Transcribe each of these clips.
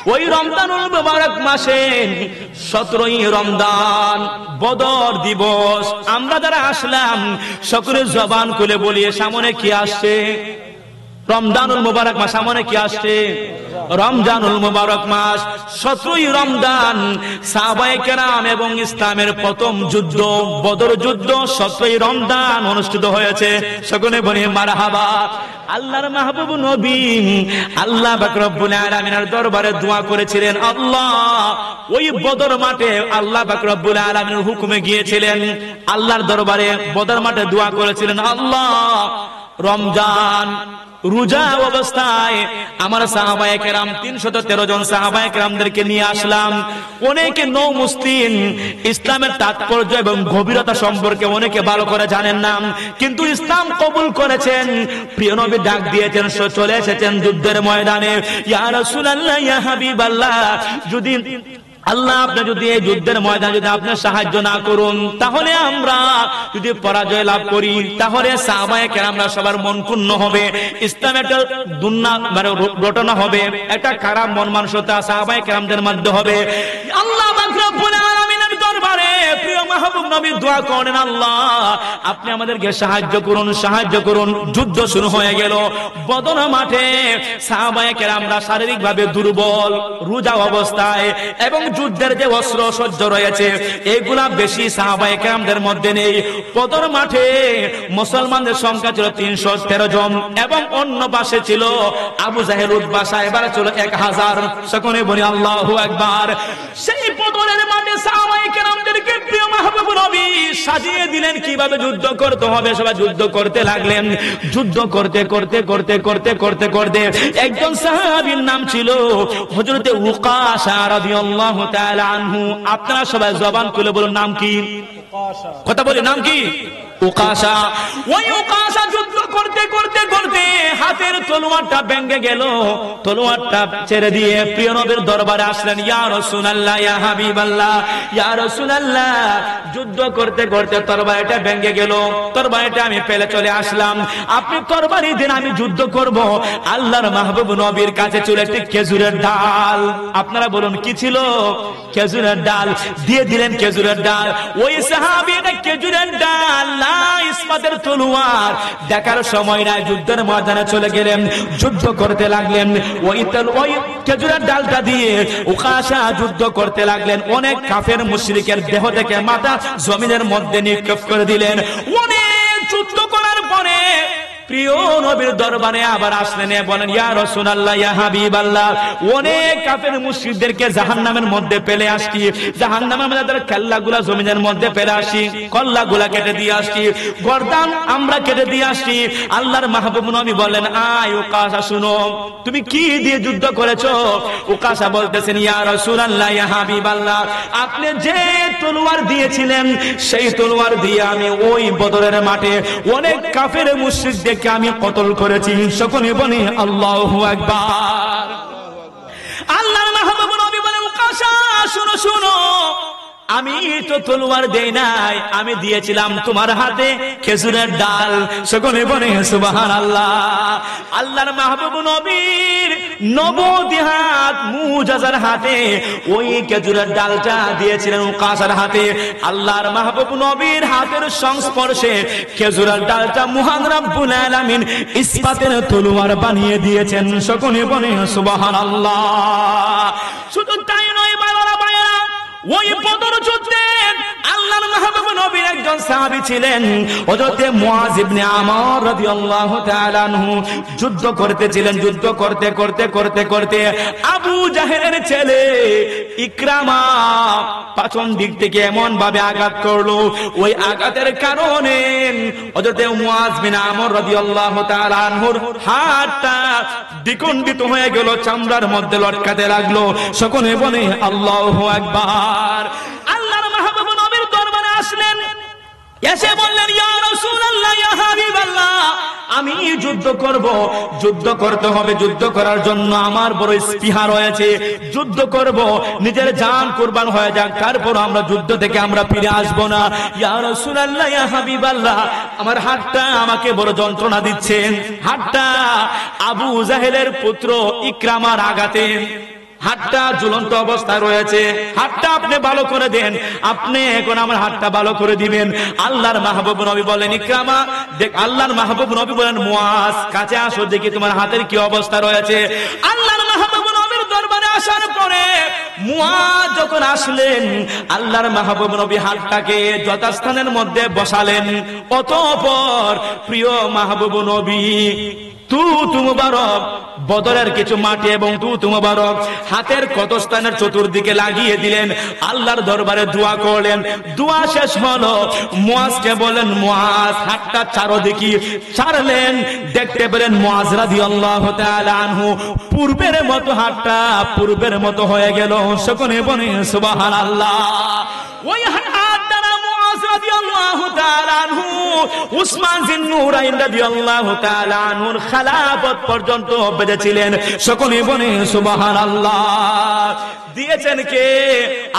ওই রমজানুল মুবারক মাসে 17ই রমজান বদর দিবস আমরা যারা আসলাম সকলে জবান খুলে বলি সামনে কি আসছে? রমজানুল মুবারক মাস সামনে কি আসছে? রমজানুল মুবারক মাস 17ই রমজান সাহাবায়ে কেরাম এবং ইসলামের প্রথম যুদ্ধ বদর যুদ্ধ 17ই রমজান অনুষ্ঠিত হয়েছে। সকলে বলি মারহাবা। আল্লাহর মাহবুব নবী আল্লাহ পাক রব্বুল আলামিনের দরবারে দোয়া করেছিলেন, আল্লাহ ওই বদর মাঠে আল্লাহ পাক রব্বুল আলামিনের হুকুমে গিয়েছিলেন, আল্লাহর দরবারে বদর মাঠে দোয়া করেছিলেন, আল্লাহ রমজান রোজা অবস্থায় আমার সাহাবায়ে কেরাম 313 জন সাহাবায়ে কেরামদেরকে নিয়ে আসলাম। অনেকে নৌ মুসলিম, ইসলামের তাৎপর্য এবং গভীরতা সম্পর্কে অনেকে ভালো করে জানেন না, কিন্তু ইসলাম কবুল করেছেন। প্রিয় নবী ডাক দিয়েছেন, চলে এসেছেন যুদ্ধের ময়দানে। ইয়া রাসূলুল্লাহ, ইয়া হাবিবাল্লাহ, যদি আল্লাহ আপনি যদি এই যুদ্ধের ময়দানে যদি আপনি সাহায্য না করুন, তাহলে আমরা যদি পরাজয় লাভ করি, তাহলে সাহাবায়ে কেরামরা সবার মন ক্ষুণ্ণ হবে, ইসলাম একটা ঘটনা হবে, একটা খারাপ মন মানসিকতা সাহাবায়ে কেরামদের মধ্যে হবে। আল্লাহ পাক রব্বুল আলামিনের দরবারে প্রিয় মাহবুব নবী দোয়া করেন, আল্লাহ আপনি আমাদেরকে সাহায্য করুন, সাহায্য করুন। যুদ্ধ শুরু হয়ে গেল বদর মাঠে। সাহাবায়ে কেরামরা শারীরিকভাবে দুর্বল, রোজা অবস্থায়, এবং যুদ্ধের যে অস্ত্র সজ্জ রয়েছে এগুলা বেশি সাহাবায়ে কেরামদের মধ্যে নেই। বদর মাঠে মুসলমানদের সংখ্যা ছিল 313 জন, এবং অন্য পাশে ছিল আবু জাহেল, উতবা, সাহেবারা ছিল 1000। সকলে বলি আল্লাহু আকবার। সেই বদরের মাঠে সাহাবায়ে কেরামদেরকে প্রিয় মাহবুব নবী সাজিয়ে দিলেন কিভাবে যুদ্ধ করতে হবে। সবাই যুদ্ধ করতে লাগলেন। যুদ্ধ করতে করতে করতে করতে করতে করতে একজন সাহাবীর নাম ছিল হযরত উকাশা রাদিয়াল্লাহু তাআলা আনহু। আপনারা সবাই জবান খুলে বলুন নাম কি? কথা বলে নাম কি? উকাশা। ওই উকাশা যুদ্ধ করতে করতে করতে হাতের তলোয়ারটা ভেঙে গেল। তলোয়ারটা ছেড়ে দিয়ে প্রিয় নবীর দরবারে আসলেন, ইয়া রাসূলুল্লাহ, ইয়া হাবিবাল্লাহ, ইয়া রাসূলুল্লাহ, যুদ্ধ করতে করতে তরবারিটা ভেঙে গেল, তরবারিটা আমি ফেলে চলে আসলাম, আপনি তরবারি দিন, আমি যুদ্ধ করব। আল্লাহর মাহবুব নবীর কাছে ছিল একটি খেজুরের ডাল। আপনারা বলুন কি ছিল? খেজুরের ডাল। দিয়ে দিলেন খেজুরের ডাল। ওই সাহাবী এটা খেজুরের ডাল না ইসমাতের তলোয়ার দেখার সময় নাই, যুদ্ধের ময়দানে চলে গেলেন, যুদ্ধ করতে লাগলেন। ওই খেজুরের ডালটা দিয়ে উকাশা যুদ্ধ করতে লাগলেন। অনেক কাফের মুশরিকের দেহ থেকে মাথা জমিনের মধ্যে নিক্ষেপ করে দিলেন। অনেক যুদ্ধ করার পরে প্রিয় নবীর দরবারে আবার আসলেন, বলেন, ইয়া রাসূলুল্লাহ, ইয়া হাবিবাল্লাহ, অনেক কাফের মুশরিকদেরকে জাহান্নামের মধ্যে ফেলে আসছি, জাহান্নামের মধ্যে তাদের কল্লাগুলা জমিনের মধ্যে ফেলে আসি, কল্লাগুলা কেটে দিয়ে আসছি, গর্দান আমরা কেটে দিয়ে আসছি। আল্লাহর মাহবুব নবী বলেন, আয় উকাশা শুনো, তুমি কি দিয়ে যুদ্ধ করেছো? উকাশা বলতেছেন, ইয়া রাসূলুল্লাহ, ইয়া হাবিবাল্লাহ, আপনি যে তলোয়ার দিয়েছিলেন সেই তলোয়ার দিয়ে আমি ওই বদরের মাঠে অনেক কাফের মুশরিকদের আমি কতল করেছি। সকলে বলি আল্লাহু আকবার। আল্লাহর মাহবুব নবী বলেন, উকাশা শুনো শুনো, আমি তো তলোয়ার দেই নাই, আমি দিয়েছিলাম তোমার হাতে খেজুরের ডাল। সকলে বলে সুবহানাল্লাহ। আল্লাহর মাহবুব নবীর নবুয়তি হাত মুজাজার হাতে ওই খেজুরের ডালটা দিয়েছিলেন উকাশার হাতে। আল্লাহর মাহবুব নবীর হাতের সংস্পর্শে খেজুরের ডালটা মহান রব্বুল আলামিন ইসপাতের তলোয়ার বানিয়ে দিয়েছেন। সকলে বলে সুবহানাল্লাহ। শুধু তাই নয় বাবারা, ভাইরা, ওই বদর যুদ্ধে আল্লাহর মাহবুব নবীর একজন সাহাবী ছিলেন হযরত মুআয ইবনে আমর রাদিয়াল্লাহু তাআলা আনহু। যুদ্ধ করতেছিলেন, যুদ্ধ করতে করতে করতে করতে আবু জাহেলের ছেলে ইকরামা পাছন দিক থেকে এমন ভাবে আঘাত করলো, ওই আঘাতের কারণে হযরত মুআয বিন আমর রাদিয়াল্লাহু তাআলা আনহুর হাতটা দ্বিখণ্ডিত হয়ে গেল, চামড়ার মধ্যে লটকাতে লাগলো। সকলে বলে আল্লাহু আকবার। আল্লাহর মাহবুব নবীর দরবারে আসলেন, এসে বললেন, ইয়া রাসূলুল্লাহ, ইয়া হাবিবাল্লাহ, আমি যুদ্ধ করব, যুদ্ধ করতে হবে, যুদ্ধ করার জন্য আমার বড় স্পৃহা রয়েছে, যুদ্ধ করব, নিজের জান কুরবান হয়ে যাক, তারপর আমরা যুদ্ধ থেকে আমরা ফিরে আসবো না। ইয়া রাসূলুল্লাহ, ইয়া হাবিবাল্লাহ, আমার হাতটা আমাকে বড় যন্ত্রণা দিচ্ছে, হাতটা আবু জাহেলের পুত্র ইকরামার আঘাতে হাতটা ঝুলন্ত অবস্থায় রয়েছে, হাতটা আপনি ভালো করে দেন, আপনি এখন আমার হাতটা ভালো করে দিবেন। আল্লাহর মাহবুব নবী বলেন ইকরামা, দেখ আল্লাহর মাহবুব নবী বলেন মুয়াজ কাছে আসো দেখি তোমার হাতের কি অবস্থা রয়েছে। আল্লাহর মাহবুব নবীর দরবারে আসার পরে মুয়াজ যখন আসলেন, আল্লাহর মাহবুব নবী হাতটাকে যথাস্থানের মধ্যে বসালেন। অতঃপর প্রিয় মাহবুব নবী তু মুবারক বদরের কিছু মাটি এবং তু মুবারক হাতের কত স্থানের চতুর্দিকে লাগিয়ে দিলেন। আল্লাহর দরবারে দোয়া করলেন। দোয়া শেষ হলো, মুয়াজকে বলেন মুয়াজ হাতটা চারদিকে ছাড়লেন। দেখতে পেলেন মুয়াজ রাদিয়াল্লাহু তাআলা আনহু পূর্বের মতো হাতটা পূর্বের মতো হয়ে গেল। সকলে বলে সুবহানাল্লাহ। ওই হাত দ্বারা মুয়াজ রাদিয়াল্লাহু তাআলা আনহু উসমান জিন্নুরাইন রাদিয়াল্লাহু তাআলা আনহুর খেলাফত পর্যন্ত বেঁচেছিলেন। সকলে বলে সুবহানাল্লাহ। দিয়েছেন কে?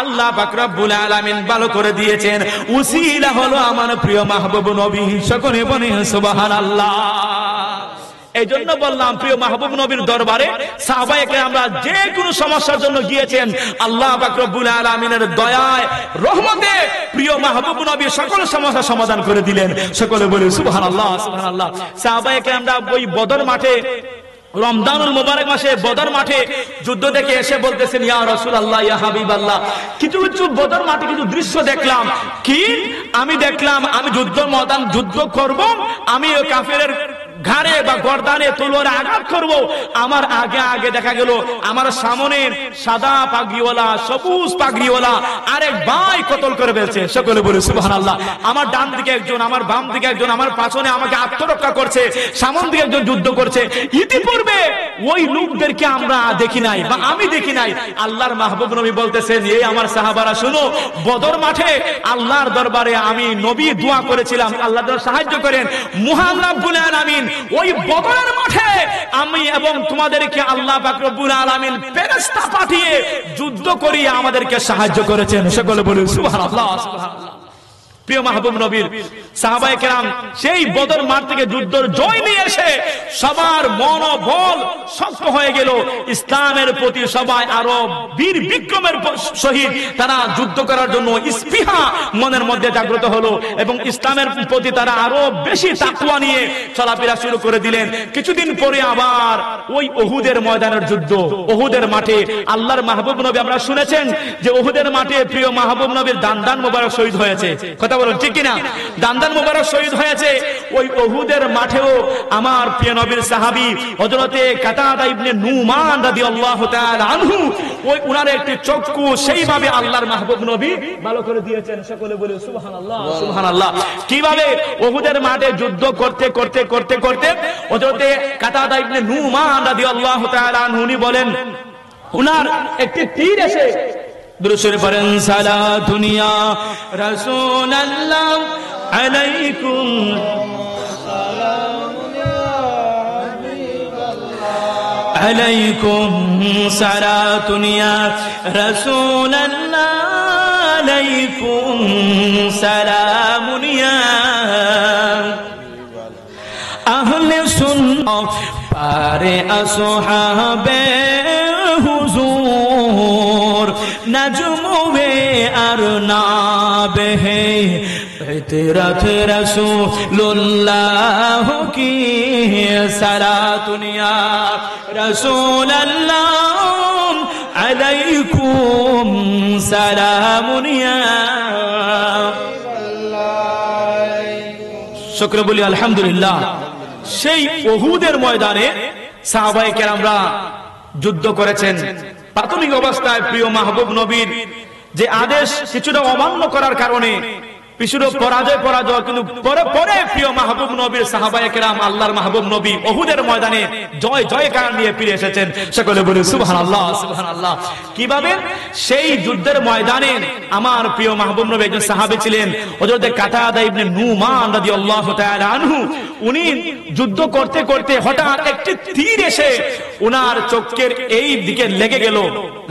আল্লাহ পাক রব্বুল আলামিন ভালো করে দিয়েছেন। উসিলা হলো আমার প্রিয় মাহবুব নবী। সকলে বলে সুবহানাল্লাহ। এই জন্য বললাম প্রিয় মাহবুব নবীর দরবারে সাহাবায়ে কেরামরা যে কোনো সমস্যার জন্য গিয়েছেন, আল্লাহ পাক রব্বুল আলামিনের দয়ায় রহমতে প্রিয় মাহবুব নবী সকল সমস্যার সমাধান করে দিলেন। সকলে বলে সুবহানাল্লাহ সুবহানাল্লাহ। সাহাবায়ে কেরামরা ওই বদর মাঠে রমজানুল মুবারক মাসে বদর মাঠে যুদ্ধ দেখে এসে বলতেছেন ইয়া রাসূলুল্লাহ ইয়া হাবিবাল্লাহ, কিছু কিছু বদর মাঠে কিছু দৃশ্য দেখলাম। কি? আমি দেখলাম আমি যুদ্ধ করব, আমি ওই কাফেরের ঘাড়ে বা গর্দানে তলোয়ারে আঘাত করব। আমার আগে আগে দেখা গেল আমার সামনে সাদা পাগড়িওয়ালা সবুজ পাগড়িওয়ালা আরেক ভাই কতল করে ফেলছে। সকলে বলে সুবহানাল্লাহ। আমার ডান দিকে একজন, আমার বাম দিকে একজন, আমার পাছনে আমাকে আত্মরক্ষা করছে, সামন দিকে একজন যুদ্ধ করছে। ইতিপূর্বে ওই লোকদেরকে আমরা দেখি নাই বা আমি দেখি নাই। আল্লাহর মাহবুব নবী বলতেছেন এই আমার সাহাবারা শুনো, বদর মাঠে আল্লাহর দরবারে আমি নবী দোয়া করেছিলাম আল্লাহ সাহায্য করেন। মহান রব্বুল আলামিন ওই বদরের মাঠে আমি এবং তোমাদেরকে আল্লাহ পাক রব্বুল আলামিন ফেরেশতা পাঠিয়ে যুদ্ধ করিয়ে আমাদেরকে সাহায্য করেছেন। সকলে বলে সুবহানাল্লাহ সুবহানাল্লাহ। প্রিয় মাহবুব নবীর সাহাবায়ে কেরাম সেই বদর মাঠ থেকে যুদ্ধের জয় নিয়ে এসে সবার মনোবল শক্ত হয়ে গেল। ইসলামের প্রতি সবাই আরো বীর বিক্রমের সহিত তারা যুদ্ধ করার জন্য স্পৃহা মনের মধ্যে জাগ্রত হলো এবং ইসলামের প্রতি তারা আরো বেশি তাকওয়া নিয়ে চলাফেরা শুরু করে দিলেন। কিছুদিন পরে আবার ওই উহুদের ময়দানের যুদ্ধ, উহুদের মাঠে আল্লাহর মাহবুব নবী আমরা শুনেছেন যে উহুদের মাঠে প্রিয় মাহবুব নবীর দান্দান মোবারক শহীদ হয়েছে। কথা বলুন ঠিক কিনা? দান্দান মোবারক শহীদ হয়েছে। ওই উহুদের মাঠেও আমার প্রিয় নবীর সাহাবী হযরতে কাতাদা ইবনে নুমান রাদিয়াল্লাহু তাআলা আনহু ওই উনার একটি চক্ষু সেইভাবে আল্লাহর মাহবুব নবী ভালো করে দিয়েছেন। সকলে বলে সুবহানাল্লাহ সুবহানাল্লাহ। কিভাবে? উহুদের মাঠে যুদ্ধ করতে করতে করতে করতে হযরতে কাতাদা ইবনে নুমান রাদিয়াল্লাহু তাআলা আনহু উনি বলেন উনার একটি তীর এসে দুরূদ পড়েন সালাতুন ইয়া রাসূলুল্লাহ আলাইকুম সালামুন ইয়া হাবিবাল্লাহ আলাইকুম সালাতুন ইয়া রাসূলুল্লাহ আলাইকুম সালামুন ইয়া আহলে সুন্নাহ পারে আসহাবে হুজুর নজমে अरनाब है इतरत रसूलुल्लाह की सलातुन या रसूलल्लाह अलैकुम सलामुन या शुक्र बोली अल्हम्दुलिल्लाह। সেই উহুদের ময়দানে সাহাবায়ে কেরামরা যুদ্ধ করেছেন। প্রাথমিক অবস্থায় প্রিয় মাহবুব নবীর যে আদেশ কিছুটা অমান্য করার কারণে পিছুরো পরাজয় কিন্তু পরে পরে প্রিয় মাহবুব নবীর সাহাবায়ে কেরাম আল্লাহর মাহবুব নবী উহুদের ময়দানে জয় জয়কার নিয়ে ফিরে এসেছেন। সকলে বলে সুবহানাল্লাহ সুবহানাল্লাহ। কিভাবে? সেই যুদ্ধের ময়দানে আমার প্রিয় মাহবুব নবী একজন সাহাবী ছিলেন হযরত কাতাদা ইবনে নুমান রাদিয়াল্লাহু তাআলা আনহু। উনি যুদ্ধ করতে করতে হঠাৎ একটি তীর এসে উনার চোখের এই দিকে লেগে গেল।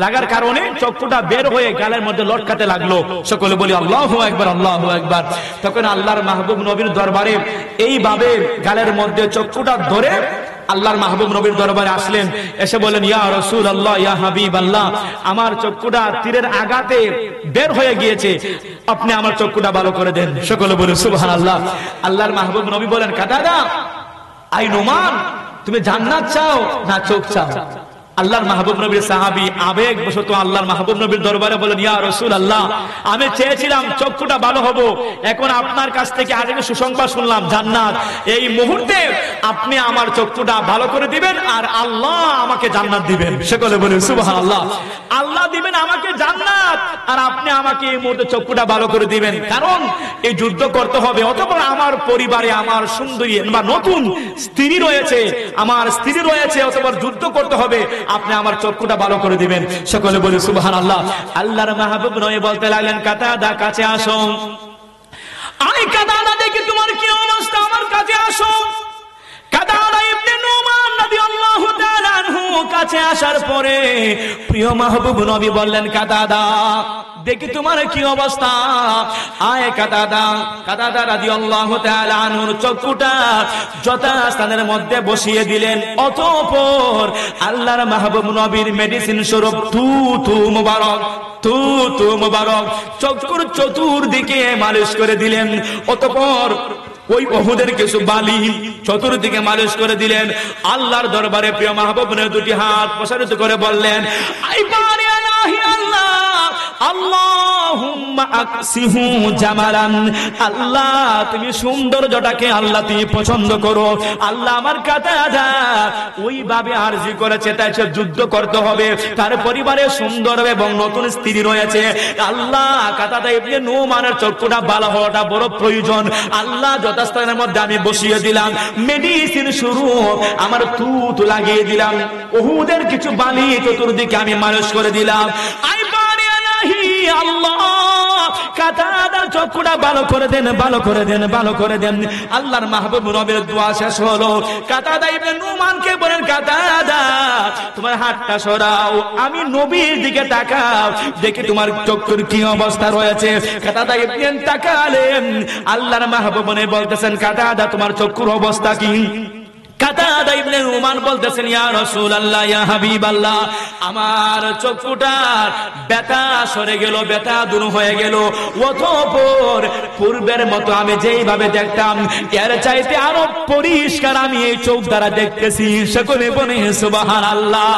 লাগার কারণে চক্ষুটা বের হয়ে গালের মধ্যে লটকাতে লাগলো। সকলে বলি আল্লাহু আকবার আল্লাহু আকবার। তখন আল্লাহর মাহবুব নবীর দরবারে এইভাবে গালের মধ্যে চক্ষুটা ধরে আল্লাহর মাহবুব নবীর দরবারে আসলেন, এসে বলেন, ইয়া রাসূলুল্লাহ, ইয়া হাবিবাল্লাহ, আমার চক্ষুটা তীরের আঘাতে বের হয়ে গিয়েছে, আপনি আমার চক্ষুটা ভালো করে দেন। সকলে বলে সুবহানাল্লাহ। আল্লাহর মাহবুব নবী বলেন, কাতাদা, আই নোমান, তুমি জান্নাত চাও না চোখ চাও? আল্লাহর মাহবুব নবীর সাহাবী আবেগ বশত আল্লাহর মাহবুব নবীর দরবারে বলেন, ইয়া রাসূলুল্লাহ, আমি চেয়েছিলাম চক্ষুটা ভালো হবো, এখন আপনার কাছ থেকে আরেকটা সুসংবাদ শুনলাম, জান্নাত। এই মুহূর্তে আপনি আমার চক্ষুটা ভালো করে দিবেন আর আল্লাহ আমাকে জান্নাত দিবেন। সকলে বলেন সুবহানাল্লাহ। আল্লাহ দিবেন আমাকে জান্নাত আর আপনি আমাকে এই মুহূর্তে চক্ষুটা ভালো করে দিবেন, কারণ এই যুদ্ধ করতে হবে, অতঃপর আমার পরিবারে আমার সুন্দরী বা নতুন স্ত্রী রয়েছে, আমার স্ত্রী রয়েছে, অতঃপর যুদ্ধ করতে হবে, আপনি আমার চক্ষুটা ভালো করে দিবেন। সকলে বলি সুবহানাল্লাহ। আল্লাহর মাহবুব নবী বলতে লাগলেন, কাতাদা, কাছে আসো। আই কাতাদা, দেখি তোমার কি অবস্থা, আমার কাছে আসো। কাতাদা ইবনে নুমান রাদিয়াল্লাহু তাআলা আনহু কাছে আসার পরে প্রিয় মাহবুব নবী বললেন, কাতাদা, দেখি তোমার কি অবস্থা। আয় কাতাদা। কাতাদা রাদিয়াল্লাহু তাআলা আনহুর চক্ষুটা যথাস্থানের মধ্যে বসিয়ে দিলেন, অতঃপর আল্লাহর মাহবুব নবীর মেডিসিন স্বরূপ থুথু মুবারক, থুথু মুবারক চক্ষুর চতুর্দিকে মালিশ করে দিলেন। অতঃপর ওই উহুদের কিছু বালি চতুর্দিকে মালিশ করে দিলেন। আল্লাহর দরবারে প্রিয় মাহবুব নবী দুটি হাত প্রসারিত করে বললেন, আই বারি ইলাহি আল্লাহ, আল্লাহুম্মা আকসিহু জামালান, আল্লাহ তুমি সৌন্দর্যটাকে আল্লাহ তুমি পছন্দ করো। আল্লাহ আমার কাতাদা ওইভাবে আরজি করেছে, তাই সে যুদ্ধ করতে হবে, তার পরিবারে সুন্দর এবং নতুন স্ত্রী রয়েছে। আল্লাহ কাতাদা ইবনে নুমানের চক্ষুটা ভালো হওয়াটা বড় প্রয়োজন। আল্লাহ যথাস্থানের মধ্যে আমি বসিয়ে দিলাম, মেডিসিন শুরু, আমার থুথু লাগিয়ে দিলাম, উহুদের কিছু বালি চতুর্দিকে আমি মালিশ করে দিলাম। আই বারি ইলাহি আল্লাহ, কাতাদার চক্ষুটা ভালো করে দেন, ভালো করে দেন, ভালো করে দেন। আল্লাহর মাহবুব নবীর দোয়া শেষ হলো। কাতাদা ইবনে নুমানকে বলেন, কাতাদা, তোমার হাতটা সরাও, আমি নবীর দিকে তাকাও, দেখি তোমার চক্ষুর কি অবস্থা রয়েছে। কাতাদা ইবনে তাকালেন, আল্লাহর মাহবুব নবী বলতেছেন, কাতাদা, তোমার চক্ষুর অবস্থা কি? কাতাদা ইবনে নুমান বলতেছেন, ইয়া রাসূলুল্লাহ, ইয়া হাবিবাল্লাহ, আমার চক্ষুটার ব্যথা সরে গেল, ব্যথা দূর হয়ে গেল, অতঃপর পূর্বের মতো আমি যেইভাবে দেখতাম এর চাইতে আরো পরিষ্কার আমি এই চোখ দ্বারা দেখতেছি। সকলে বলে সুবহানাল্লাহ।